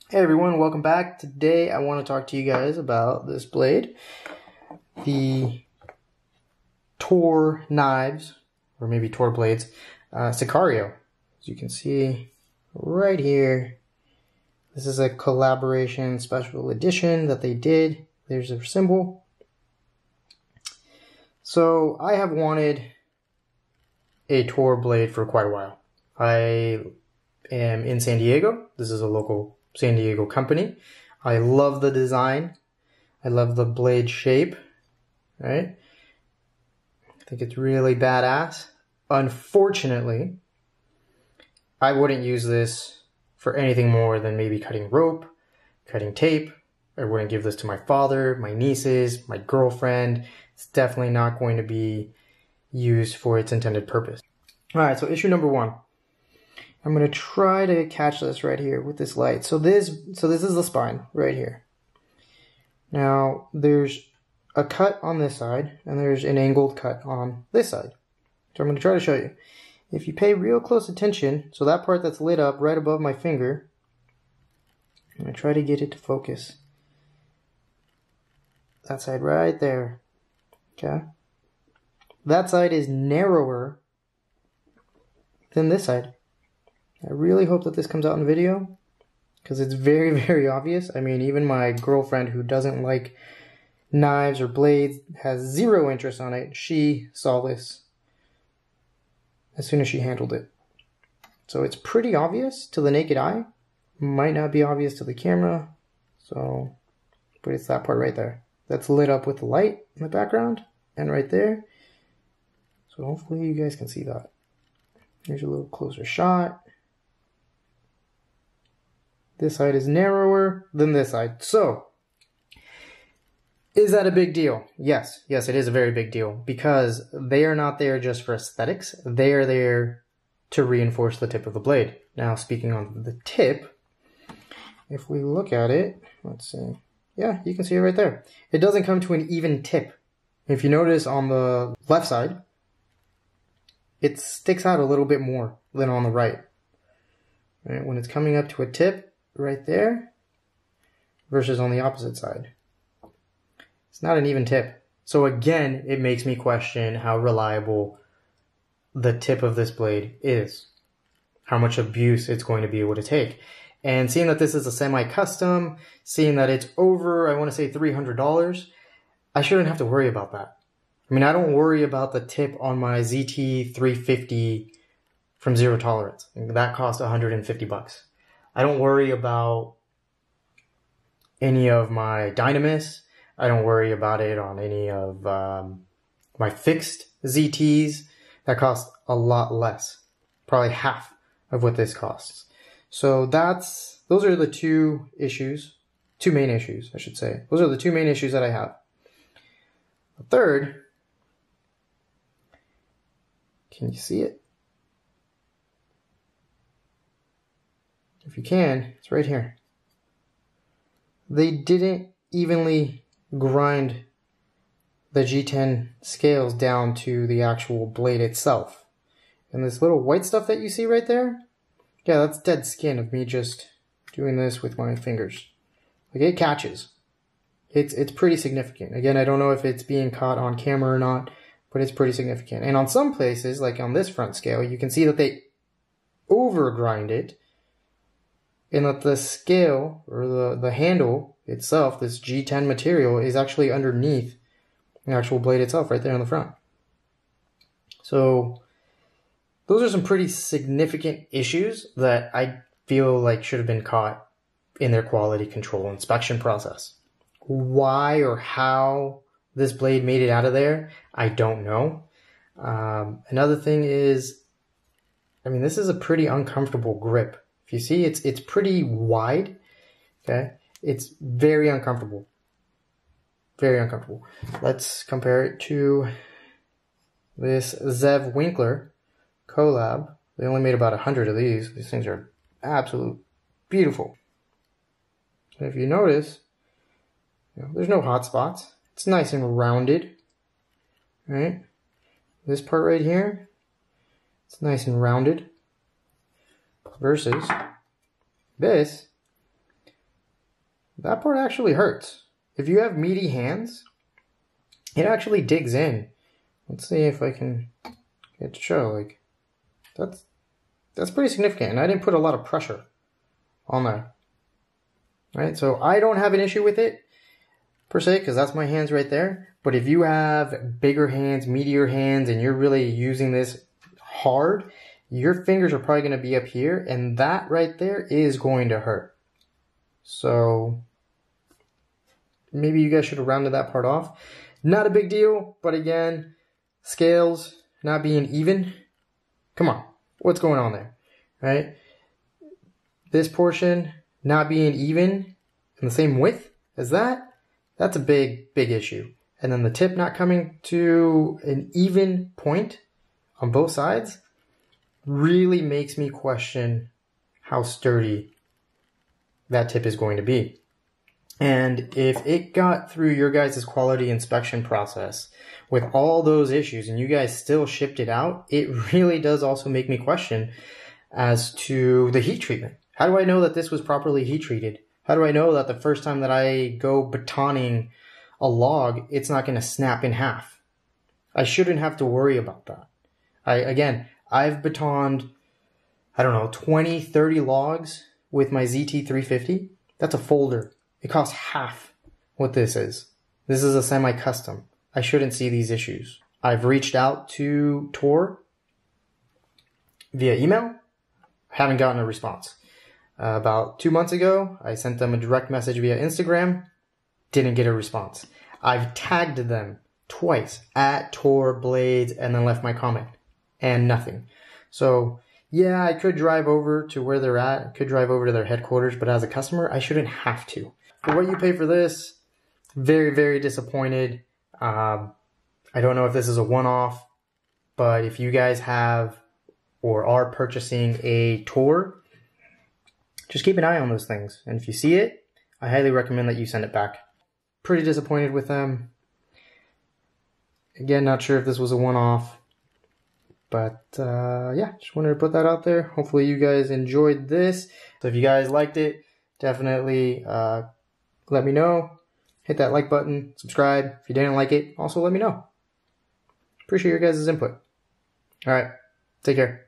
Hey everyone, welcome back. Today I want to talk to you guys about this blade, the Toor Knives, or maybe Toor Blades, Sicario. As you can see right here, this is a collaboration special edition that they did. There's their symbol. So I have wanted a Toor blade for quite a while. I am in San Diego. This is a local San Diego company. I love the design. I love the blade shape, right? I think it's really badass. Unfortunately, I wouldn't use this for anything more than maybe cutting rope, cutting tape. I wouldn't give this to my father, my nieces, my girlfriend. It's definitely not going to be used for its intended purpose. All right, so issue number one. I'm going to try to catch this right here with this light. So this is the spine right here. Now, there's a cut on this side, and there's an angled cut on this side. So I'm going to try to show you. If you pay real close attention, so that part that's lit up right above my finger, I'm going to try to get it to focus. That side right there. Okay? That side is narrower than this side. I really hope that this comes out in video, because it's very, very obvious. I mean, even my girlfriend, who doesn't like knives or blades, has zero interest on it. She saw this as soon as she handled it. So it's pretty obvious to the naked eye. Might not be obvious to the camera. So, but it's that part right there. That's lit up with the light in the background and right there. So hopefully you guys can see that. Here's a little closer shot. This side is narrower than this side. So, is that a big deal? Yes. Yes, it is a very big deal, because they are not there just for aesthetics. They are there to reinforce the tip of the blade. Now, speaking on the tip, if we look at it, let's see. Yeah, you can see it right there. It doesn't come to an even tip. If you notice on the left side, it sticks out a little bit more than on the right. Right? When it's coming up to a tip, right there, versus on the opposite side. It's not an even tip. So again, it makes me question how reliable the tip of this blade is. How much abuse it's going to be able to take. And seeing that this is a semi-custom, seeing that it's over, I want to say $300, I shouldn't have to worry about that. I mean, I don't worry about the tip on my ZT350 from Zero Tolerance. That cost $150. I don't worry about any of my Dynamis. I don't worry about it on any of my fixed ZTs. That cost a lot less. Probably half of what this costs. So those are the two main issues, I should say. Those are the two main issues that I have. The third, can you see it? If you can, it's right here. They didn't evenly grind the G10 scales down to the actual blade itself. And this little white stuff that you see right there, yeah, that's dead skin of me just doing this with my fingers. Like, it catches. It's pretty significant. Again, I don't know if it's being caught on camera or not, but it's pretty significant. And on some places, like on this front scale, you can see that they over grind it, and that the scale, or the handle itself, this G10 material, is actually underneath the actual blade itself, right there on the front. So, those are some pretty significant issues that I feel like should have been caught in their quality control inspection process. Why or how this blade made it out of there, I don't know. Another thing is, I mean, this is a pretty uncomfortable grip. If you see, it's pretty wide, okay? It's very uncomfortable. Very uncomfortable. Let's compare it to this Zev Winkler collab. They only made about 100 of these. These things are absolute beautiful. And if you notice, there's no hot spots. It's nice and rounded, right? This part right here, it's nice and rounded. Versus this, that part actually hurts. If you have meaty hands, it actually digs in. Let's see if I can get it to show. Like, that's pretty significant, and I didn't put a lot of pressure on there. Right, so I don't have an issue with it per se, because that's my hands right there. But if you have bigger hands, meatier hands, and you're really using this hard, your fingers are probably going to be up here, and that right there is going to hurt. So maybe you guys should have rounded that part off. Not a big deal, but again, scales not being even. Come on, what's going on there, right? This portion not being even in the same width as that, that's a big issue. And then the tip not coming to an even point on both sides really makes me question how sturdy that tip is going to be. And if it got through your guys' quality inspection process with all those issues and you guys still shipped it out, it really does also make me question as to the heat treatment. How do I know that this was properly heat treated? How do I know that the first time that I go batoning a log, it's not going to snap in half? I shouldn't have to worry about that. I've batoned, I don't know, 20, 30 logs with my ZT350. That's a folder. It costs half what this is. This is a semi-custom. I shouldn't see these issues. I've reached out to Toor via email. Haven't gotten a response. About 2 months ago, I sent them a direct message via Instagram. Didn't get a response. I've tagged them twice at Toor Blades and then left my comment. And nothing. So, yeah, I could drive over to where they're at. I could drive over to their headquarters, but as a customer, I shouldn't have to. For what you pay for this, very, very disappointed. I don't know if this is a one-off, but if you guys have or are purchasing a Toor, just keep an eye on those things. And if you see it, I highly recommend that you send it back. Pretty disappointed with them. Again, not sure if this was a one-off. But yeah, just wanted to put that out there. Hopefully you guys enjoyed this. So if you guys liked it, definitely let me know. Hit that like button, subscribe. If you didn't like it, also let me know. Appreciate your guys' input. All right, take care.